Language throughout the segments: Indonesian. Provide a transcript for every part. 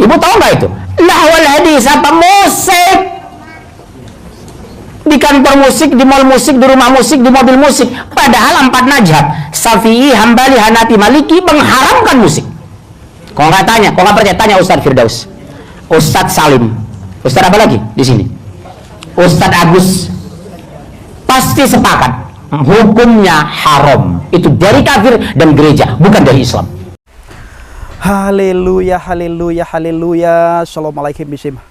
Ibu tahu nggak itu? Lahwal hadis apa? Musik. Di kantor musik, di mall musik, di rumah musik, di mobil musik. Padahal 4 mazhab, Syafi'i, Hambali, Hanafi, Maliki mengharamkan musik. Kalau nggak tanya, kalau nggak percaya tanya Ustadz Firdaus, Ustadz Salim, Ustadz apa lagi di sini? Ustadz Agus. Pasti sepakat hukumnya haram. Itu dari kafir dan gereja, bukan dari Islam. Haleluya, haleluya, haleluya. Assalamualaikum bismillah.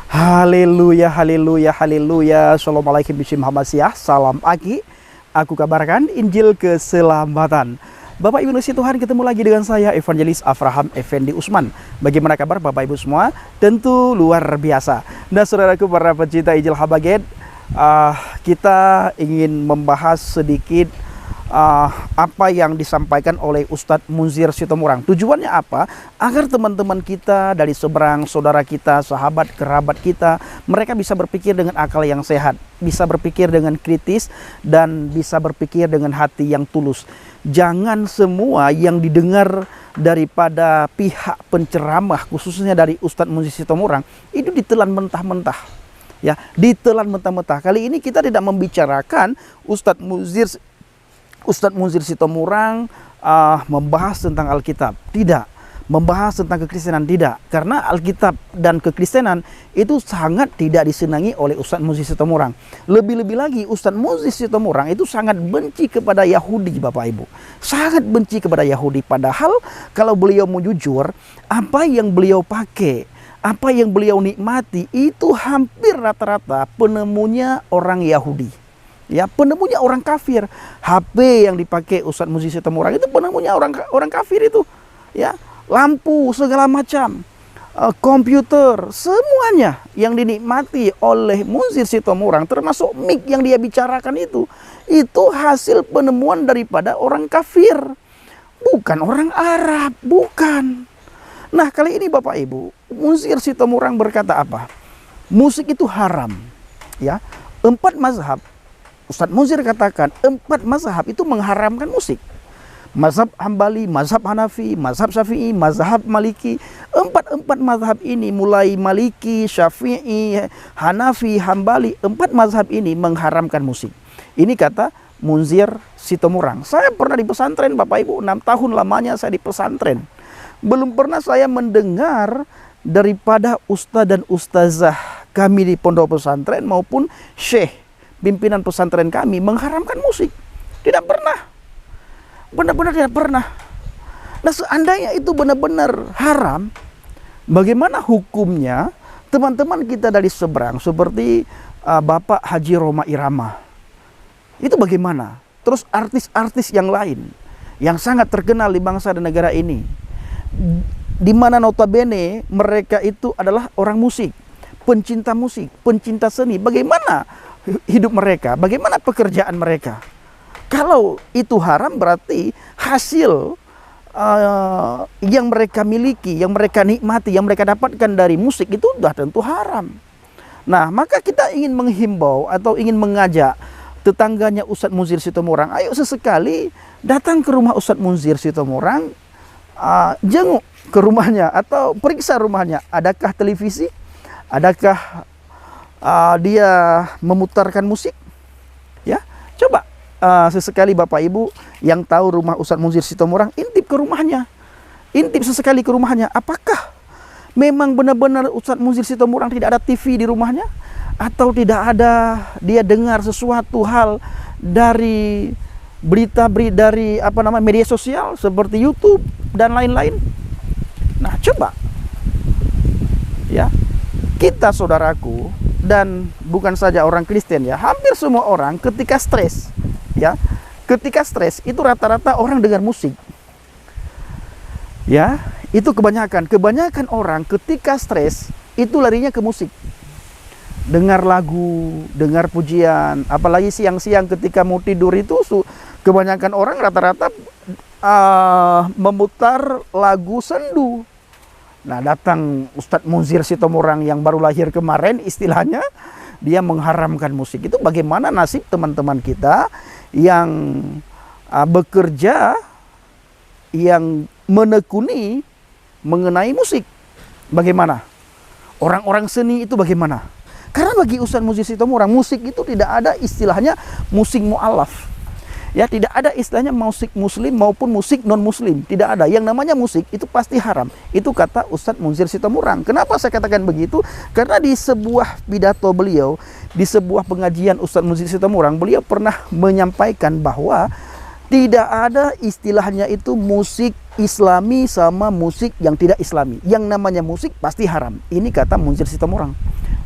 Haleluya, haleluya, haleluya. Assalamualaikum bismillah. Salam pagi. Aku kabarkan Injil keselamatan. Bapak Ibu nasi Tuhan, ketemu lagi dengan saya Evangelis Avraham Effendi Usman. Bagaimana kabar Bapak Ibu semua? Tentu luar biasa. Nah saudaraku para pecinta Injil Habaget, kita ingin membahas sedikit apa yang disampaikan oleh Ustadz Munzir Sitomorang. Tujuannya apa? Agar teman-teman kita dari seberang, saudara kita, sahabat, kerabat kita, mereka bisa berpikir dengan akal yang sehat, bisa berpikir dengan kritis, dan bisa berpikir dengan hati yang tulus. Jangan semua yang didengar daripada pihak penceramah, khususnya dari Ustadz Munzir Sitomorang, itu ditelan mentah-mentah. Ya, ditelan mentah-mentah. Kali ini kita tidak membicarakan Ustadz Munzir Sitomorang membahas tentang Alkitab, tidak. Membahas tentang kekristenan, tidak. Karena Alkitab dan kekristenan itu sangat tidak disenangi oleh Ustadz Munzir Sitomorang. Lebih-lebih lagi Ustadz Munzir Sitomorang itu sangat benci kepada Yahudi, Bapak Ibu. Sangat benci kepada Yahudi. Padahal kalau beliau mau jujur, apa yang beliau pakai, apa yang beliau nikmati itu hampir rata-rata penemunya orang Yahudi. Ya, penemunya orang kafir. HP yang dipakai Ustadz Munzir Sitomorang itu penemunya orang kafir itu. Ya, lampu segala macam, komputer, semuanya yang dinikmati oleh Munzir Sitomorang, termasuk mic yang dia bicarakan itu hasil penemuan daripada orang kafir, bukan orang Arab, bukan. Nah, kali ini Bapak Ibu, Munzir Sitomorang berkata apa? Musik itu haram. Ya, 4 mazhab. Ustadz Munzir katakan 4 mazhab itu mengharamkan musik. Mazhab Hambali, mazhab Hanafi, mazhab Syafi'i, mazhab Maliki. 4 mazhab ini, mulai Maliki, Syafi'i, Hanafi, Hambali, 4 mazhab ini mengharamkan musik. Ini kata Munzir Sitomorang. Saya pernah di pesantren Bapak Ibu, 6 tahun lamanya saya di pesantren. Belum pernah saya mendengar daripada ustadz dan ustazah kami di pondok pesantren maupun syekh pimpinan pesantren kami mengharamkan musik. Tidak pernah. Benar-benar tidak pernah. Nah, seandainya itu benar-benar haram, bagaimana hukumnya teman-teman kita dari seberang seperti Bapak Haji Roma Irama? Itu bagaimana? Terus artis-artis yang lain yang sangat terkenal di bangsa dan negara ini, di mana notabene mereka itu adalah orang musik, pencinta seni. Bagaimana hidup mereka? Bagaimana pekerjaan mereka? Kalau itu haram, berarti hasil yang mereka miliki, yang mereka nikmati, yang mereka dapatkan dari musik itu sudah tentu haram. Nah, maka kita ingin menghimbau atau ingin mengajak tetangganya Ustadz Munzir Sitomorang, ayo sesekali datang ke rumah Ustadz Munzir Sitomorang, jenguk ke rumahnya atau periksa rumahnya. Adakah televisi? Adakah dia memutarkan musik? Ya, coba sesekali Bapak Ibu yang tahu rumah Ustadz Munzir Sitomorang, intip ke rumahnya, intip sesekali ke rumahnya. Apakah memang benar-benar Ustadz Munzir Sitomorang tidak ada TV di rumahnya, atau tidak ada dia dengar sesuatu hal dari berita-berita dari media sosial seperti YouTube dan lain-lain? Nah, coba ya, kita saudaraku, dan bukan saja orang Kristen ya, hampir semua orang ketika stres, ya, ketika stres itu rata-rata orang dengar musik. Ya, itu kebanyakan orang ketika stres itu larinya ke musik. Dengar lagu, dengar pujian, apalagi siang-siang ketika mau tidur itu kebanyakan orang rata-rata memutar lagu sendu. Nah, datang Ustadz Munzir Sitomorang yang baru lahir kemarin, istilahnya dia mengharamkan musik. Itu bagaimana nasib teman-teman kita yang bekerja, yang menekuni mengenai musik. Bagaimana? Orang-orang seni itu bagaimana? Karena bagi Ustadz Muzir Sitomorang, musik itu tidak ada istilahnya musik mu'alaf. Ya, tidak ada istilahnya musik muslim maupun musik non-muslim. Tidak ada. Yang namanya musik itu pasti haram. Itu kata Ustadz Muzir Sitomorang. Kenapa saya katakan begitu? Karena di sebuah pidato beliau, di sebuah pengajian Ustadz Muzir Sitomorang, beliau pernah menyampaikan bahwa tidak ada istilahnya itu musik Islami sama musik yang tidak Islami. Yang namanya musik pasti haram. Ini kata Muzir Sitomorang.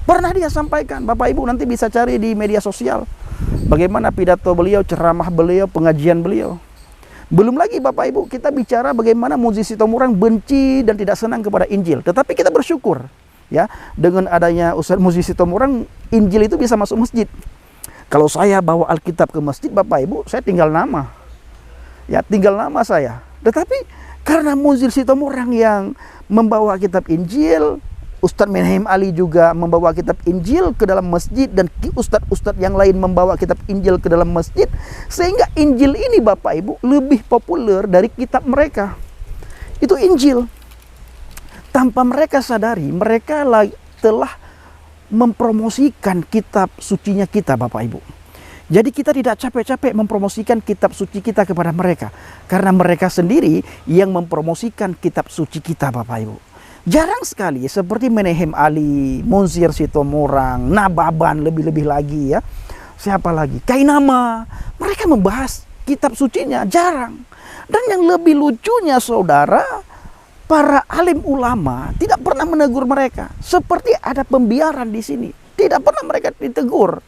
Pernah dia sampaikan. Bapak Ibu nanti bisa cari di media sosial. Bagaimana pidato beliau, ceramah beliau, pengajian beliau. Belum lagi Bapak Ibu, kita bicara bagaimana Muzir Sitomorang benci dan tidak senang kepada Injil. Tetapi kita bersyukur, ya, dengan adanya Ustadz Muzir Sitomorang, Injil itu bisa masuk masjid. Kalau saya bawa Alkitab ke masjid, Bapak Ibu, saya tinggal nama. Ya, tinggal nama saya. Tetapi karena Muzir Sitomorang yang membawa kitab Injil, Ustadz Menahem Ali juga membawa kitab Injil ke dalam masjid, dan ustadz-ustadz yang lain membawa kitab Injil ke dalam masjid, sehingga Injil ini Bapak Ibu lebih populer dari kitab mereka. Itu Injil. Tanpa mereka sadari, mereka telah mempromosikan kitab sucinya kita, Bapak Ibu. Jadi kita tidak capek-capek mempromosikan kitab suci kita kepada mereka, karena mereka sendiri yang mempromosikan kitab suci kita, Bapak Ibu. Jarang sekali seperti Menahem Ali, Muzir Sitomorang, Nababan, lebih-lebih lagi ya. Siapa lagi? Kainama. Mereka membahas kitab sucinya, jarang. Dan yang lebih lucunya saudara, para alim ulama tidak pernah menegur mereka. Seperti ada pembiaran di sini. Tidak pernah mereka ditegur.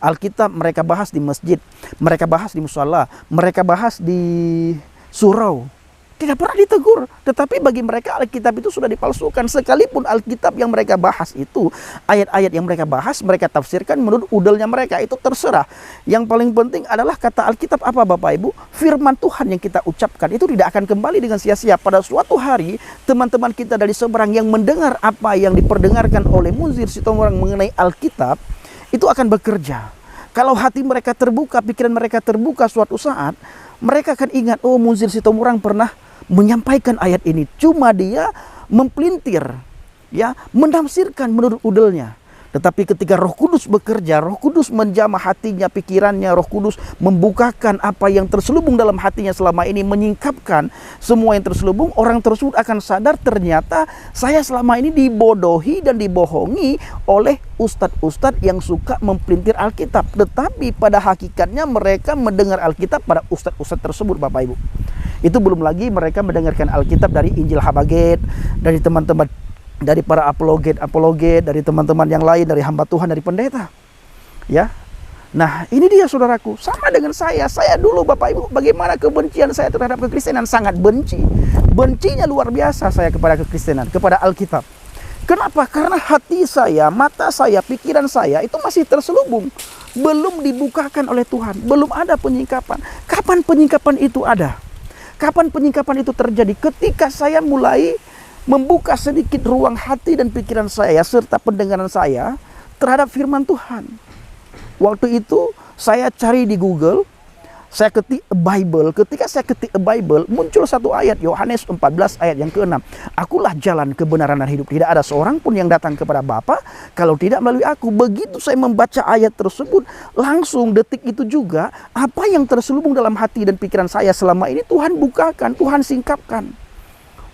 Alkitab mereka bahas di masjid, mereka bahas di musala, mereka bahas di surau. Tidak pernah ditegur. Tetapi bagi mereka Alkitab itu sudah dipalsukan. Sekalipun Alkitab yang mereka bahas itu, ayat-ayat yang mereka bahas, mereka tafsirkan menurut udelnya mereka. Itu terserah. Yang paling penting adalah kata Alkitab apa Bapak Ibu? Firman Tuhan yang kita ucapkan itu tidak akan kembali dengan sia-sia. Pada suatu hari, teman-teman kita dari seberang yang mendengar apa yang diperdengarkan oleh Muzir Sitomorang mengenai Alkitab, itu akan bekerja. Kalau hati mereka terbuka, pikiran mereka terbuka, suatu saat mereka akan ingat, oh Muzir Sitomorang pernah menyampaikan ayat ini. Cuma dia mempelintir, ya, menafsirkan menurut udelnya. Tetapi ketika Roh Kudus bekerja, Roh Kudus menjamah hatinya, pikirannya, Roh Kudus membukakan apa yang terselubung dalam hatinya selama ini, menyingkapkan semua yang terselubung, orang tersebut akan sadar ternyata saya selama ini dibodohi dan dibohongi oleh ustadz-ustadz yang suka mempelintir Alkitab. Tetapi pada hakikatnya mereka mendengar Alkitab pada ustadz-ustadz tersebut, Bapak Ibu. Itu belum lagi mereka mendengarkan Alkitab dari Injil Habaget, dari teman-teman, dari para apologet, dari teman-teman yang lain, dari hamba Tuhan, dari pendeta. Ya. Nah, ini dia saudaraku, sama dengan saya dulu Bapak Ibu, bagaimana kebencian saya terhadap kekristenan, sangat benci. Bencinya luar biasa saya kepada kekristenan, kepada Alkitab. Kenapa? Karena hati saya, mata saya, pikiran saya itu masih terselubung, belum dibukakan oleh Tuhan, belum ada penyingkapan. Kapan penyingkapan itu ada? Kapan penyingkapan itu terjadi? Ketika saya mulai membuka sedikit ruang hati dan pikiran saya serta pendengaran saya terhadap firman Tuhan. Waktu itu saya cari di Google, saya ketik Bible. Ketika saya ketik Bible, muncul satu ayat, Yohanes 14 ayat yang ke-6. Akulah jalan, kebenaran dan hidup. Tidak ada seorang pun yang datang kepada Bapa kalau tidak melalui aku. Begitu saya membaca ayat tersebut, langsung detik itu juga apa yang terselubung dalam hati dan pikiran saya selama ini Tuhan bukakan, Tuhan singkapkan.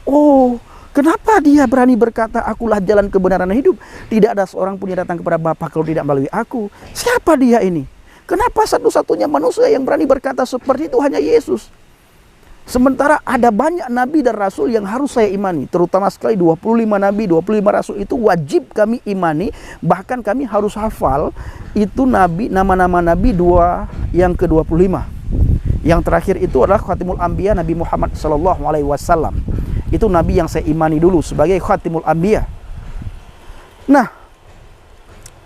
Oh, kenapa dia berani berkata, akulah jalan, kebenaran dan hidup. Tidak ada seorang pun yang datang kepada Bapa kalau tidak melalui aku. Siapa dia ini? Kenapa satu-satunya manusia yang berani berkata seperti itu hanya Yesus? Sementara ada banyak nabi dan rasul yang harus saya imani. Terutama sekali 25 nabi, 25 rasul itu wajib kami imani. Bahkan kami harus hafal itu nabi, nama-nama nabi yang ke-25. Yang terakhir itu adalah Khatimul Anbiya Nabi Muhammad SAW. Itu nabi yang saya imani dulu sebagai Khatimul Anbiya. Nah,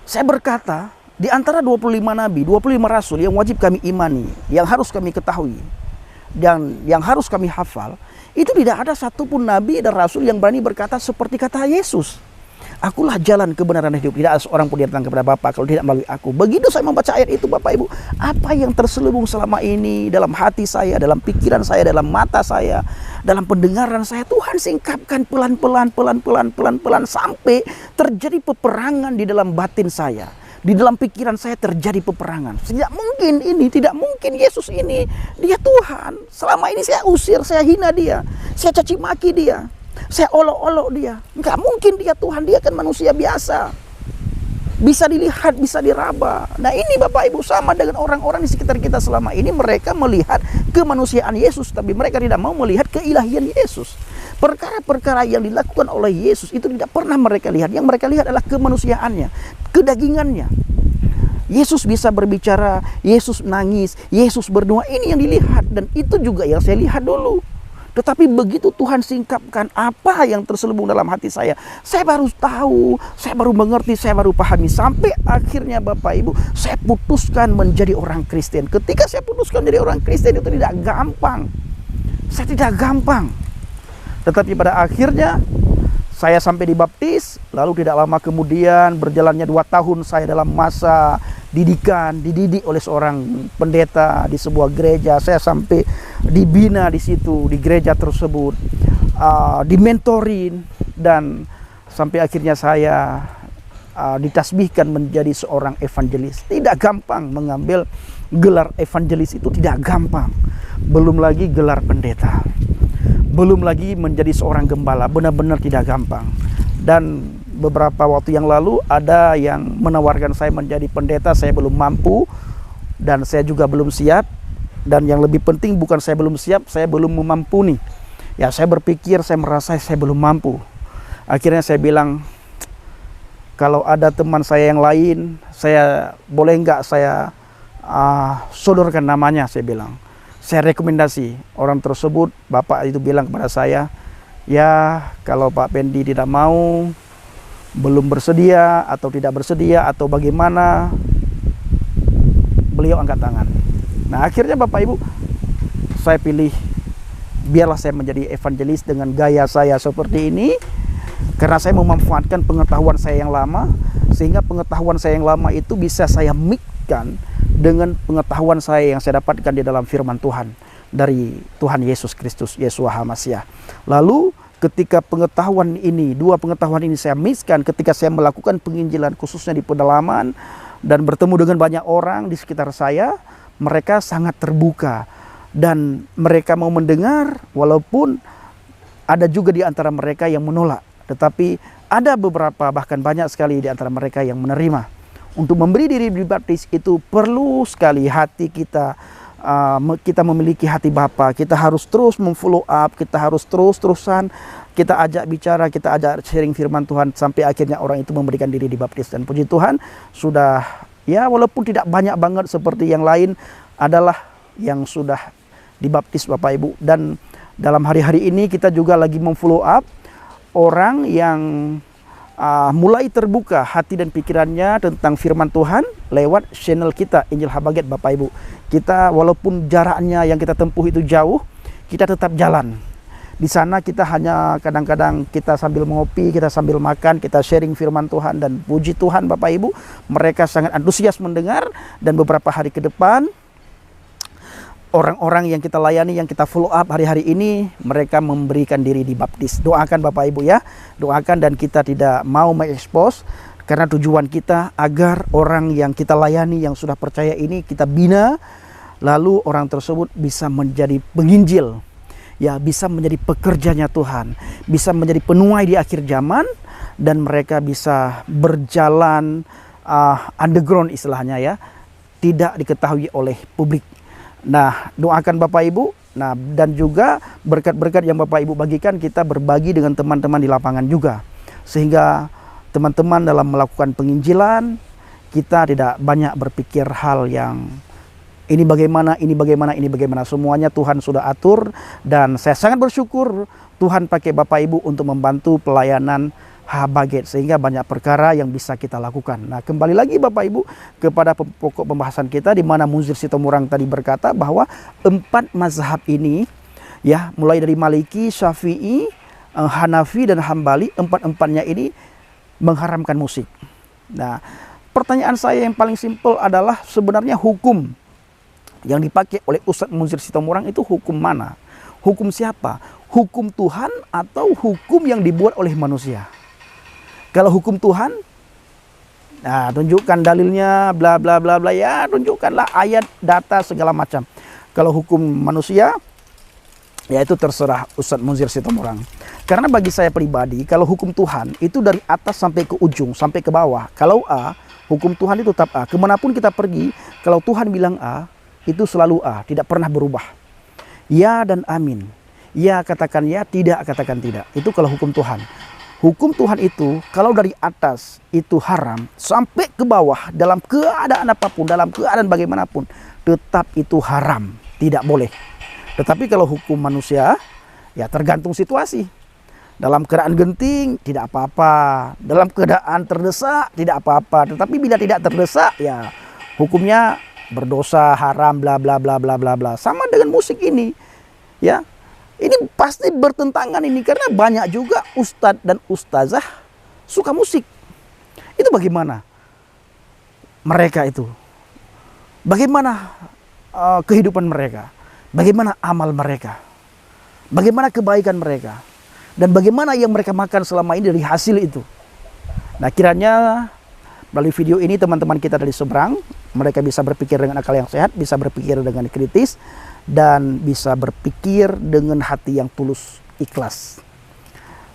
saya berkata, di antara 25 nabi, 25 rasul yang wajib kami imani, yang harus kami ketahui, dan yang harus kami hafal, itu tidak ada satupun nabi dan rasul yang berani berkata seperti kata Yesus. Akulah jalan kebenaran hidup. Tidak ada seorang pun yang datang kepada Bapa kalau tidak melalui aku. Begitu saya membaca ayat itu, Bapak Ibu, apa yang terselubung selama ini dalam hati saya, dalam pikiran saya, dalam mata saya, dalam pendengaran saya, Tuhan singkapkan pelan-pelan sampai terjadi peperangan di dalam batin saya. Di dalam pikiran saya terjadi peperangan. Tidak mungkin Yesus ini, dia Tuhan. Selama ini saya usir, saya hina dia, saya caci maki dia, saya olok-olok dia. Nggak mungkin dia Tuhan, dia kan manusia biasa. Bisa dilihat, bisa diraba. Nah ini Bapak Ibu sama dengan orang-orang di sekitar kita selama ini. Mereka melihat kemanusiaan Yesus, tapi mereka tidak mau melihat keilahian Yesus. Perkara-perkara yang dilakukan oleh Yesus itu tidak pernah mereka lihat. Yang mereka lihat adalah kemanusiaannya, kedagingannya. Yesus bisa berbicara, Yesus nangis, Yesus berdoa. Ini yang dilihat, dan itu juga yang saya lihat dulu. Tetapi begitu Tuhan singkapkan apa yang terselubung dalam hati saya baru tahu, saya baru mengerti, saya baru pahami. Sampai akhirnya Bapak Ibu, saya putuskan menjadi orang Kristen. Ketika saya putuskan menjadi orang Kristen itu tidak gampang. Saya tidak gampang. Tetapi pada akhirnya saya sampai dibaptis. Lalu tidak lama kemudian, berjalannya 2 tahun saya dalam masa dididik oleh seorang pendeta di sebuah gereja. Saya sampai dibina di situ, di gereja tersebut, dimentorin, dan sampai akhirnya saya ditasbihkan menjadi seorang evangelis. Tidak gampang mengambil gelar evangelis, itu tidak gampang. Belum lagi gelar pendeta, belum lagi menjadi seorang gembala, benar-benar tidak gampang. Dan beberapa waktu yang lalu ada yang menawarkan saya menjadi pendeta, saya belum mampu dan saya juga belum siap. Dan yang lebih penting bukan saya belum siap, saya belum memampuni. Ya, saya berpikir, saya merasa saya belum mampu. Akhirnya saya bilang, kalau ada teman saya yang lain, saya boleh nggak saya sodorkan namanya, saya bilang. Saya rekomendasi orang tersebut. Bapak itu bilang kepada saya, ya kalau Pak Pendi tidak mau, belum bersedia atau tidak bersedia atau bagaimana, beliau angkat tangan. Nah akhirnya Bapak Ibu, saya pilih, biarlah saya menjadi evangelis dengan gaya saya seperti ini. Karena saya memanfaatkan pengetahuan saya yang lama, sehingga pengetahuan saya yang lama itu bisa saya mixkan dengan pengetahuan saya yang saya dapatkan di dalam firman Tuhan dari Tuhan Yesus Kristus, Yeshua HaMashiach. Lalu ketika pengetahuan ini, 2 pengetahuan ini saya mixkan ketika saya melakukan penginjilan khususnya di pedalaman dan bertemu dengan banyak orang di sekitar saya, mereka sangat terbuka dan mereka mau mendengar, walaupun ada juga di antara mereka yang menolak. Tetapi ada beberapa, bahkan banyak sekali di antara mereka yang menerima. Untuk memberi diri dibaptis itu perlu sekali hati kita, kita memiliki hati Bapa. Kita harus terus memfollow up, kita harus terus-terusan kita ajak bicara, kita ajak sharing firman Tuhan sampai akhirnya orang itu memberikan diri dibaptis. Dan puji Tuhan, sudah ya walaupun tidak banyak banget seperti yang lain, adalah yang sudah dibaptis Bapak Ibu. Dan dalam hari-hari ini kita juga lagi memfollow up orang yang mulai terbuka hati dan pikirannya tentang firman Tuhan lewat channel kita Injil Habaget Bapak Ibu. Kita walaupun jaraknya yang kita tempuh itu jauh, kita tetap jalan. Di sana kita hanya kadang-kadang kita sambil ngopi, kita sambil makan, kita sharing firman Tuhan. Dan puji Tuhan Bapak Ibu, mereka sangat antusias mendengar. Dan beberapa hari ke depan, orang-orang yang kita layani, yang kita follow up hari-hari ini, mereka memberikan diri dibaptis. Doakan Bapak Ibu ya, doakan. Dan kita tidak mau mengekspos, karena tujuan kita agar orang yang kita layani, yang sudah percaya ini kita bina, lalu orang tersebut bisa menjadi penginjil, ya bisa menjadi pekerjanya Tuhan, bisa menjadi penuai di akhir zaman, dan mereka bisa berjalan underground istilahnya ya, tidak diketahui oleh publik. Nah, doakan Bapak Ibu. Nah, dan juga berkat-berkat yang Bapak Ibu bagikan, kita berbagi dengan teman-teman di lapangan juga. Sehingga teman-teman dalam melakukan penginjilan, kita tidak banyak berpikir hal yang ini bagaimana, ini bagaimana, ini bagaimana. Semuanya Tuhan sudah atur. Dan saya sangat bersyukur Tuhan pakai Bapak Ibu untuk membantu pelayanan Habaget, sehingga banyak perkara yang bisa kita lakukan. Nah, kembali lagi Bapak Ibu kepada pokok pembahasan kita, di mana Muzir Sitomorang tadi berkata bahwa 4 mazhab ini, ya mulai dari Maliki, Syafi'i, Hanafi dan Hambali, 4-empatnya ini mengharamkan musik. Nah, pertanyaan saya yang paling simpel adalah sebenarnya hukum yang dipakai oleh Ustadz Munzir Sitomorang itu hukum mana? Hukum siapa? Hukum Tuhan atau hukum yang dibuat oleh manusia? Kalau hukum Tuhan, nah tunjukkan dalilnya, bla bla bla bla, ya tunjukkanlah ayat, data segala macam. Kalau hukum manusia, ya itu terserah Ustadz Munzir Sitomorang. Karena bagi saya pribadi, kalau hukum Tuhan itu dari atas sampai ke ujung, sampai ke bawah. Kalau A, hukum Tuhan itu tetap A. Kemanapun kita pergi, kalau Tuhan bilang A, itu selalu A, tidak pernah berubah. Ya dan amin. Ya katakan ya, tidak katakan tidak. Itu kalau hukum Tuhan. Hukum Tuhan itu kalau dari atas itu haram, sampai ke bawah dalam keadaan apapun, dalam keadaan bagaimanapun, tetap itu haram, tidak boleh. Tetapi kalau hukum manusia, ya tergantung situasi. Dalam keadaan genting, tidak apa-apa. Dalam keadaan terdesak, tidak apa-apa. Tetapi bila tidak terdesak, ya hukumnya berdosa, haram, bla bla bla bla bla bla. Sama dengan musik ini, ya. Ini pasti bertentangan ini karena banyak juga ustadz dan ustazah suka musik. Itu bagaimana mereka itu? Bagaimana kehidupan mereka? Bagaimana amal mereka? Bagaimana kebaikan mereka? Dan bagaimana yang mereka makan selama ini dari hasil itu? Nah, kiranya melalui video ini teman-teman kita dari seberang, mereka bisa berpikir dengan akal yang sehat, bisa berpikir dengan kritis, dan bisa berpikir dengan hati yang tulus, ikhlas.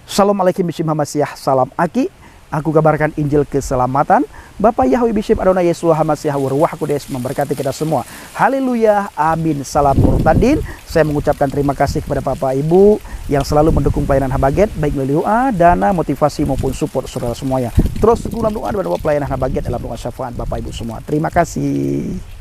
Assalamualaikum warahmatullahi wabarakatuh. Salam Aki. Aku kabarkan Injil keselamatan. Bapak Yahweh Bishop Adonai Yesus Hamasiah Warwah Kudes memberkati kita semua. Haleluya, amin, salam murtadin. Saya mengucapkan terima kasih kepada Bapak Ibu yang selalu mendukung pelayanan Habaget, baik melalui doa, dana, motivasi maupun support saudara semuanya. Terus dalam doa dan pelayanan Habaget dalam doa syafaat Bapak Ibu semua. Terima kasih.